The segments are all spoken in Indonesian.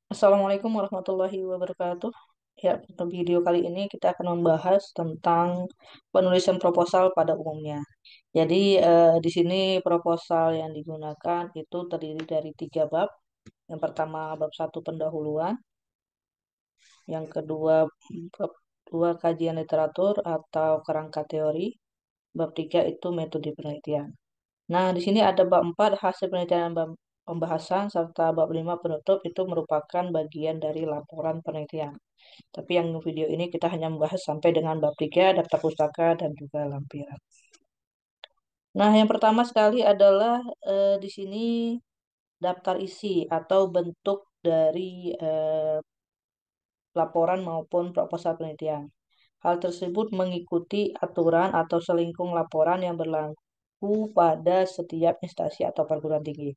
Assalamualaikum warahmatullahi wabarakatuh. Ya, untuk video kali ini kita akan membahas tentang penulisan proposal pada umumnya. Jadi, di sini proposal yang digunakan itu terdiri dari tiga bab. Yang pertama, bab satu pendahuluan. Yang kedua, bab dua kajian literatur atau kerangka teori. Bab tiga itu metode penelitian. Nah, di sini ada bab 4 hasil penelitian dan pembahasan, serta bab 5 penutup itu merupakan bagian dari laporan penelitian. Tapi yang video ini kita hanya membahas sampai dengan bab 3 daftar pustaka dan juga lampiran. Nah, yang pertama sekali adalah di sini daftar isi atau bentuk dari laporan maupun proposal penelitian. Hal tersebut mengikuti aturan atau selingkung laporan yang berlaku pada setiap instansi atau perguruan tinggi.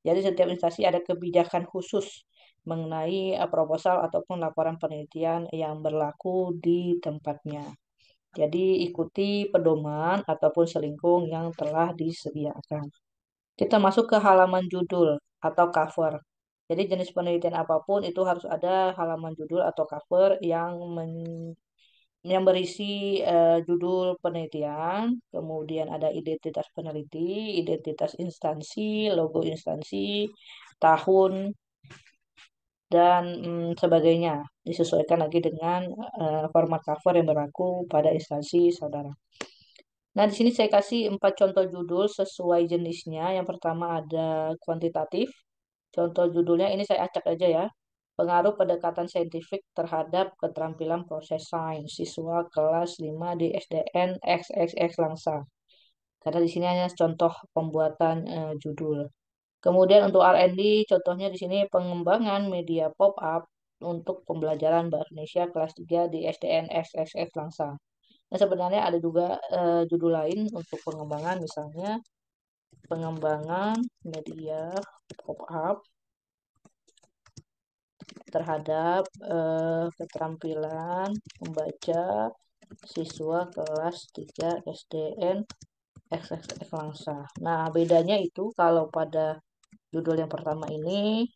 Jadi setiap instansi ada kebijakan khusus mengenai proposal ataupun laporan penelitian yang berlaku di tempatnya. Jadi ikuti pedoman ataupun selingkung yang telah disediakan. Kita masuk ke halaman judul atau cover. Jadi jenis penelitian apapun itu harus ada halaman judul atau cover yang berisi judul penelitian, kemudian ada identitas peneliti, identitas instansi, logo instansi, tahun, dan sebagainya. Disesuaikan lagi dengan format cover yang berlaku pada instansi saudara. Nah, di sini saya kasih 4 contoh judul sesuai jenisnya. Yang pertama ada kuantitatif. Contoh judulnya ini saya acak aja ya. Pengaruh pendekatan saintifik terhadap keterampilan proses sains siswa kelas 5 di SDN XXX Langsa. Karena di sini hanya contoh pembuatan judul. Kemudian untuk R&D, contohnya di sini pengembangan media pop-up untuk pembelajaran bahasa Indonesia kelas 3 di SDN XXX Langsa. Nah, sebenarnya ada juga judul lain untuk pengembangan, misalnya pengembangan media pop-up terhadap keterampilan membaca siswa kelas 3 SDN XXX Langsa. Nah, bedanya itu kalau pada judul yang pertama ini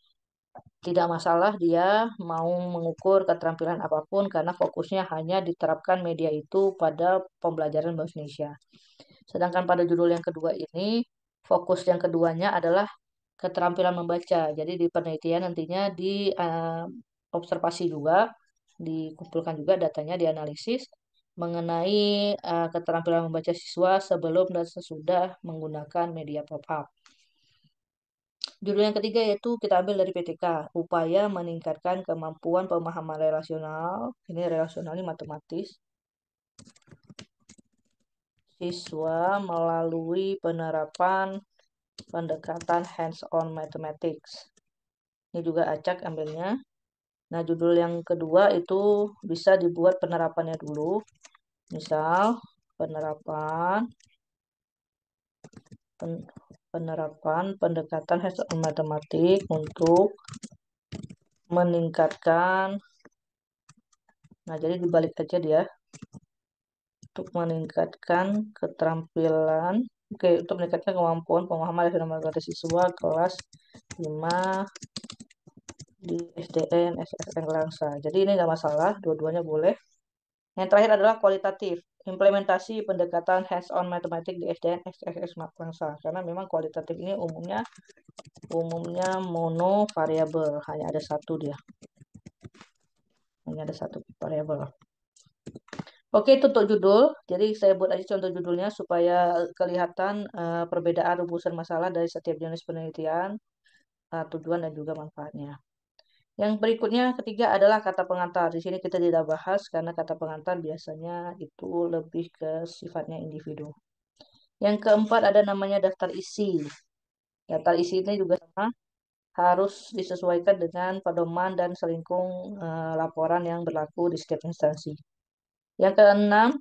tidak masalah dia mau mengukur keterampilan apapun karena fokusnya hanya diterapkan media itu pada pembelajaran bahasa Indonesia. Sedangkan pada judul yang kedua ini, fokus yang keduanya adalah keterampilan membaca. Jadi di penelitian nantinya di observasi juga, dikumpulkan juga datanya, dianalisis mengenai keterampilan membaca siswa sebelum dan sesudah menggunakan media pop-up. Judul yang ketiga yaitu kita ambil dari PTK, upaya meningkatkan kemampuan pemahaman relasional. Ini relasionalnya matematis. Siswa melalui penerapan pendekatan hands-on mathematics. Ini juga acak ambilnya. Nah, judul yang kedua itu bisa dibuat penerapannya dulu. Misal, penerapan penerapan pendekatan hands-on matematik untuk meningkatkan. Nah, jadi dibalik aja dia. Untuk meningkatkan keterampilan, oke, untuk meningkatkan kemampuan pemahaman dan matematika siswa kelas 5 di SDN SSN Langsa. Jadi ini nggak masalah, dua-duanya boleh. Yang terakhir adalah kualitatif, implementasi pendekatan hands-on matematik di SDN SSS Langsa. Karena memang kualitatif ini umumnya mono variabel, hanya ada satu dia, hanya ada satu variabel. Oke, itu untuk judul. Jadi saya buat aja contoh judulnya supaya kelihatan perbedaan rumusan masalah dari setiap jenis penelitian, tujuan dan juga manfaatnya. Yang berikutnya ketiga adalah kata pengantar. Di sini kita tidak bahas karena kata pengantar biasanya itu lebih ke sifatnya individu. Yang keempat ada namanya daftar isi. Daftar isi ini juga sama, harus disesuaikan dengan pedoman dan selingkung laporan yang berlaku di setiap instansi. Yang keenam,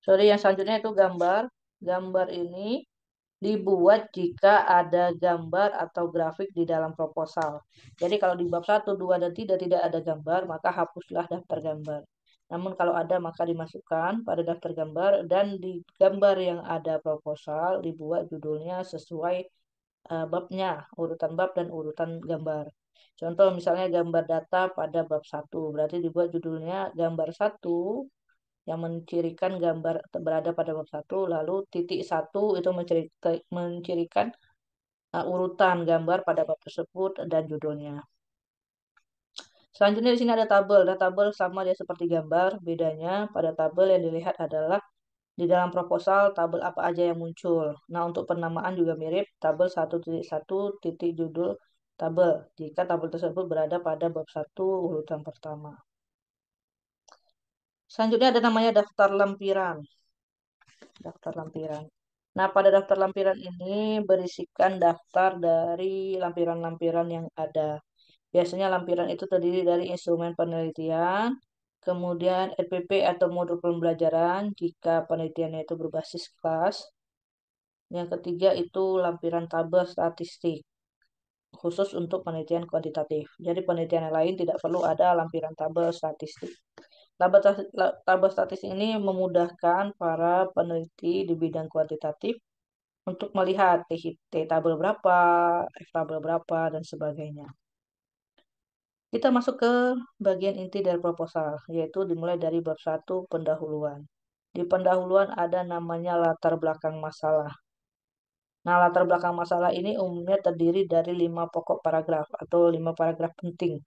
yang selanjutnya itu gambar. Gambar ini dibuat jika ada gambar atau grafik di dalam proposal. Jadi kalau di bab 1, 2, dan 3 tidak ada gambar, maka hapuslah daftar gambar. Namun kalau ada maka dimasukkan pada daftar gambar dan di gambar yang ada proposal dibuat judulnya sesuai babnya, urutan bab dan urutan gambar. Contoh misalnya gambar data pada bab satu, berarti dibuat judulnya gambar satu yang mencirikan gambar berada pada bab satu, lalu titik satu itu mencirikan urutan gambar pada bab tersebut dan judulnya. Selanjutnya di sini ada tabel. Nah, tabel sama dia seperti gambar, bedanya pada tabel yang dilihat adalah di dalam proposal tabel apa aja yang muncul. Nah, untuk penamaan juga mirip, tabel 1.1 titik judul tabel, jika tabel tersebut berada pada bab 1 urutan pertama. Selanjutnya ada namanya daftar lampiran. Daftar lampiran. Nah, pada daftar lampiran ini berisikan daftar dari lampiran-lampiran yang ada. Biasanya lampiran itu terdiri dari instrumen penelitian, kemudian RPP atau modul pembelajaran jika penelitiannya itu berbasis kelas. Yang ketiga itu lampiran tabel statistik, khusus untuk penelitian kuantitatif. Jadi penelitian yang lain tidak perlu ada lampiran tabel statistik. Tabel statistik ini memudahkan para peneliti di bidang kuantitatif untuk melihat T tabel berapa, F tabel berapa, dan sebagainya. Kita masuk ke bagian inti dari proposal, yaitu dimulai dari bab 1 pendahuluan. Di pendahuluan ada namanya latar belakang masalah. Nah, latar belakang masalah ini umumnya terdiri dari 5 pokok paragraf atau 5 paragraf penting.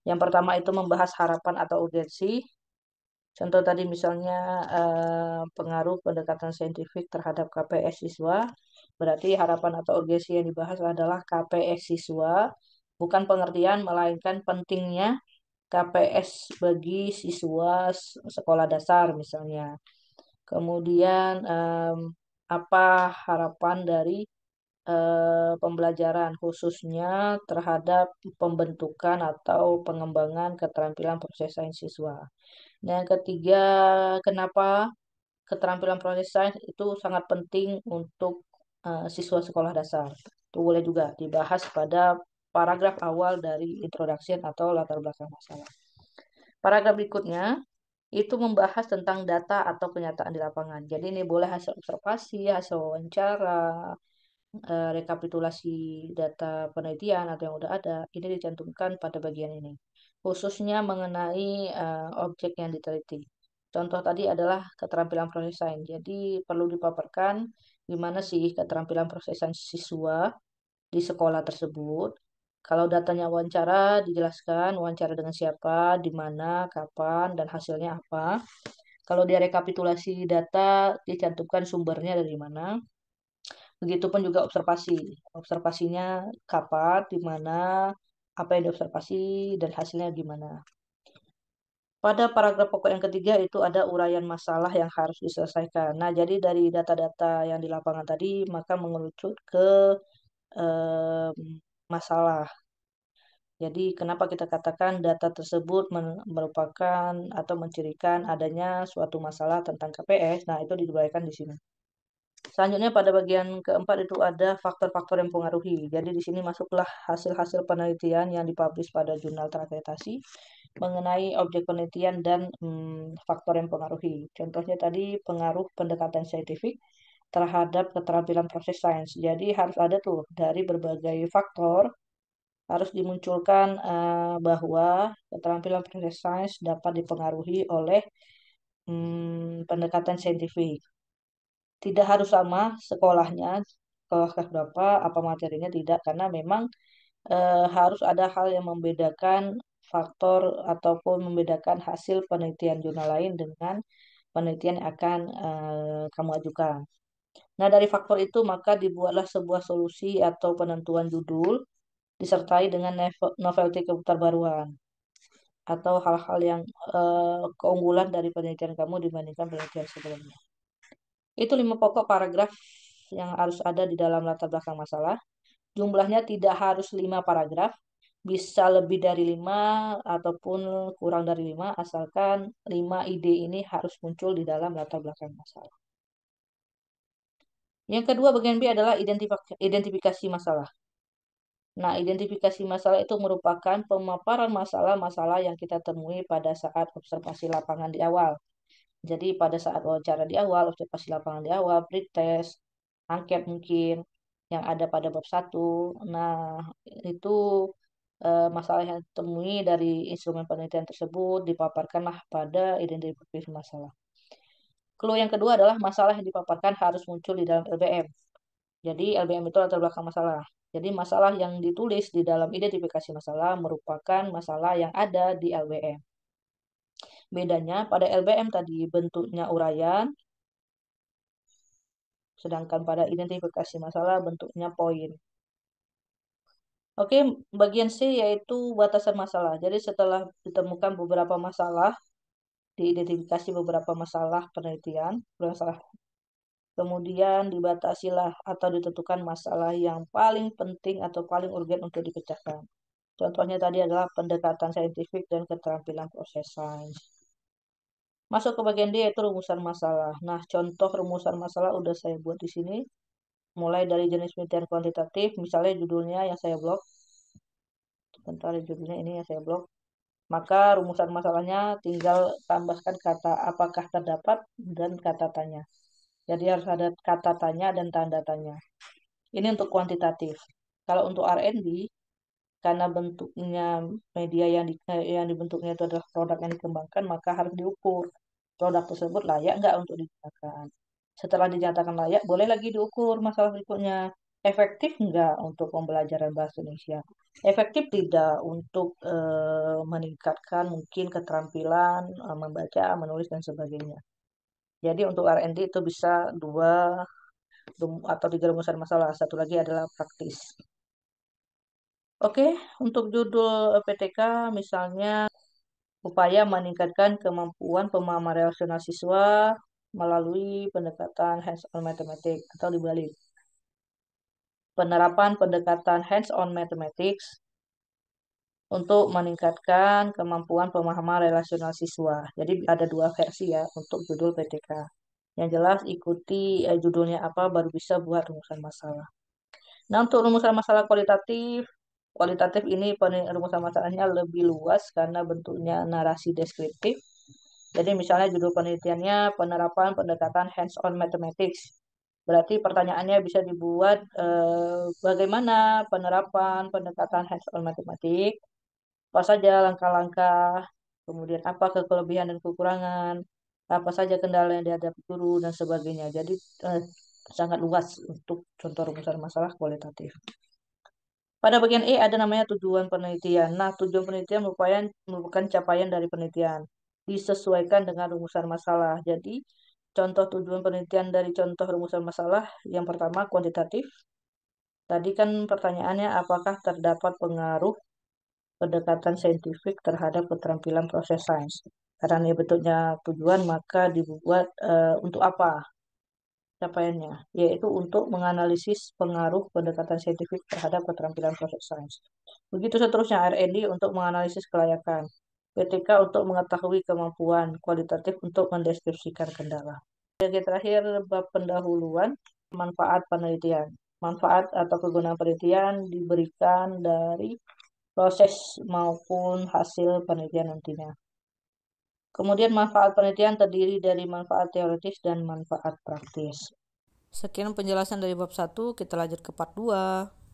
Yang pertama itu membahas harapan atau urgensi. Contoh tadi misalnya pengaruh pendekatan saintifik terhadap KPS siswa. Berarti harapan atau urgensi yang dibahas adalah KPS siswa, bukan pengertian melainkan pentingnya KPS bagi siswa sekolah dasar misalnya. Kemudian apa harapan dari pembelajaran khususnya terhadap pembentukan atau pengembangan keterampilan proses sains siswa. Dan yang ketiga, kenapa keterampilan proses sains itu sangat penting untuk siswa sekolah dasar. Itu boleh juga dibahas pada paragraf awal dari introduction atau latar belakang masalah. Paragraf berikutnya itu membahas tentang data atau kenyataan di lapangan. Jadi ini boleh hasil observasi, hasil wawancara, rekapitulasi data penelitian atau yang udah ada, ini dicantumkan pada bagian ini. Khususnya mengenai objek yang diteliti. Contoh tadi adalah keterampilan proses sains. Jadi perlu dipaparkan gimana sih keterampilan proses sains siswa di sekolah tersebut. Kalau datanya wawancara, dijelaskan wawancara dengan siapa, di mana, kapan, dan hasilnya apa. Kalau dia rekapitulasi data, dicantumkan sumbernya dari mana. Begitupun juga observasi. Observasinya kapan, di mana, apa yang diobservasi, dan hasilnya gimana. Pada paragraf pokok yang ketiga itu ada uraian masalah yang harus diselesaikan. Nah, jadi dari data-data yang di lapangan tadi, maka mengerucut ke masalah. Jadi, kenapa kita katakan data tersebut merupakan atau mencirikan adanya suatu masalah tentang KPS? Nah, itu diuraikan di sini. Selanjutnya pada bagian keempat itu ada faktor-faktor yang mempengaruhi. Jadi di sini masuklah hasil-hasil penelitian yang dipublish pada jurnal terakreditasi mengenai objek penelitian dan faktor yang mempengaruhi. Contohnya tadi pengaruh pendekatan saintifik terhadap keterampilan proses sains. Jadi harus ada tuh dari berbagai faktor harus dimunculkan bahwa keterampilan proses sains dapat dipengaruhi oleh pendekatan saintifik. Tidak harus sama sekolahnya, sekolah kelas berapa, apa materinya tidak, karena memang harus ada hal yang membedakan faktor ataupun membedakan hasil penelitian jurnal lain dengan penelitian yang akan kamu ajukan. Nah, dari faktor itu maka dibuatlah sebuah solusi atau penentuan judul disertai dengan novelty keterbaruan atau hal-hal yang keunggulan dari penelitian kamu dibandingkan penelitian sebelumnya. Itu 5 pokok paragraf yang harus ada di dalam latar belakang masalah. Jumlahnya tidak harus 5 paragraf, bisa lebih dari 5 ataupun kurang dari 5, asalkan 5 ide ini harus muncul di dalam latar belakang masalah. Yang kedua bagian B adalah identifikasi masalah. Nah, identifikasi masalah itu merupakan pemaparan masalah-masalah yang kita temui pada saat observasi lapangan di awal. Jadi pada saat wawancara di awal, observasi lapangan di awal, pretest, angket mungkin yang ada pada bab 1. Nah, itu masalah yang ditemui dari instrumen penelitian tersebut dipaparkanlah pada identifikasi masalah. Clue yang kedua adalah masalah yang dipaparkan harus muncul di dalam LBM. Jadi LBM itu latar belakang masalah. Jadi masalah yang ditulis di dalam identifikasi masalah merupakan masalah yang ada di LBM. Bedanya pada LBM tadi bentuknya uraian, sedangkan pada identifikasi masalah bentuknya poin. Oke, bagian C yaitu batasan masalah. Jadi setelah ditemukan beberapa masalah, diidentifikasi beberapa masalah penelitian, masalah, kemudian dibatasilah atau ditentukan masalah yang paling penting atau paling urgen untuk dipecahkan. Contohnya tadi adalah pendekatan saintifik dan keterampilan proses sains. Masuk ke bagian D yaitu rumusan masalah. Nah, contoh rumusan masalah udah saya buat di sini. Mulai dari jenis penelitian kuantitatif, misalnya judulnya yang saya blok. Sebentar, judulnya ini yang saya blok. Maka rumusan masalahnya tinggal tambahkan kata apakah terdapat dan kata tanya. Jadi harus ada kata tanya dan tanda tanya. Ini untuk kuantitatif. Kalau untuk R&D, karena bentuknya media yang dibentuknya itu adalah produk yang dikembangkan, maka harus diukur produk tersebut layak nggak untuk digunakan. Setelah dinyatakan layak, boleh lagi diukur masalah berikutnya. Efektif nggak untuk pembelajaran bahasa Indonesia? Efektif tidak untuk meningkatkan mungkin keterampilan membaca, menulis, dan sebagainya. Jadi untuk R&D itu bisa dua atau tiga rumusan masalah. Satu lagi adalah praktis. Oke, untuk judul PTK misalnya upaya meningkatkan kemampuan pemahaman relasional siswa melalui pendekatan hands-on mathematics atau dibalik. Penerapan pendekatan hands-on mathematics untuk meningkatkan kemampuan pemahaman relasional siswa. Jadi ada dua versi ya untuk judul PTK. Yang jelas ikuti judulnya apa baru bisa buat rumusan masalah. Nah, untuk rumusan masalah kualitatif, kualitatif ini rumusan masalahnya lebih luas karena bentuknya narasi deskriptif. Jadi misalnya judul penelitiannya penerapan pendekatan hands-on mathematics. Berarti pertanyaannya bisa dibuat bagaimana penerapan pendekatan hands-on mathematics, apa saja langkah-langkah, kemudian apa kelebihan dan kekurangan, apa saja kendala yang dihadapi guru dan sebagainya. Jadi sangat luas untuk contoh rumusan masalah kualitatif. Pada bagian E ada namanya tujuan penelitian. Nah, tujuan penelitian merupakan capaian dari penelitian. Disesuaikan dengan rumusan masalah. Jadi, contoh tujuan penelitian dari contoh rumusan masalah yang pertama kuantitatif. Tadi kan pertanyaannya apakah terdapat pengaruh pendekatan saintifik terhadap keterampilan proses sains. Karena ini bentuknya tujuan, maka dibuat untuk apa capaiannya, yaitu untuk menganalisis pengaruh pendekatan saintifik terhadap keterampilan proses sains. Begitu seterusnya R&D untuk menganalisis kelayakan, PTK untuk mengetahui kemampuan, kualitatif untuk mendeskripsikan kendala. Yang terakhir, bab pendahuluan, manfaat penelitian. Manfaat atau kegunaan penelitian diberikan dari proses maupun hasil penelitian nantinya. Kemudian manfaat penelitian terdiri dari manfaat teoritis dan manfaat praktis. Sekian penjelasan dari bab 1, kita lanjut ke part 2.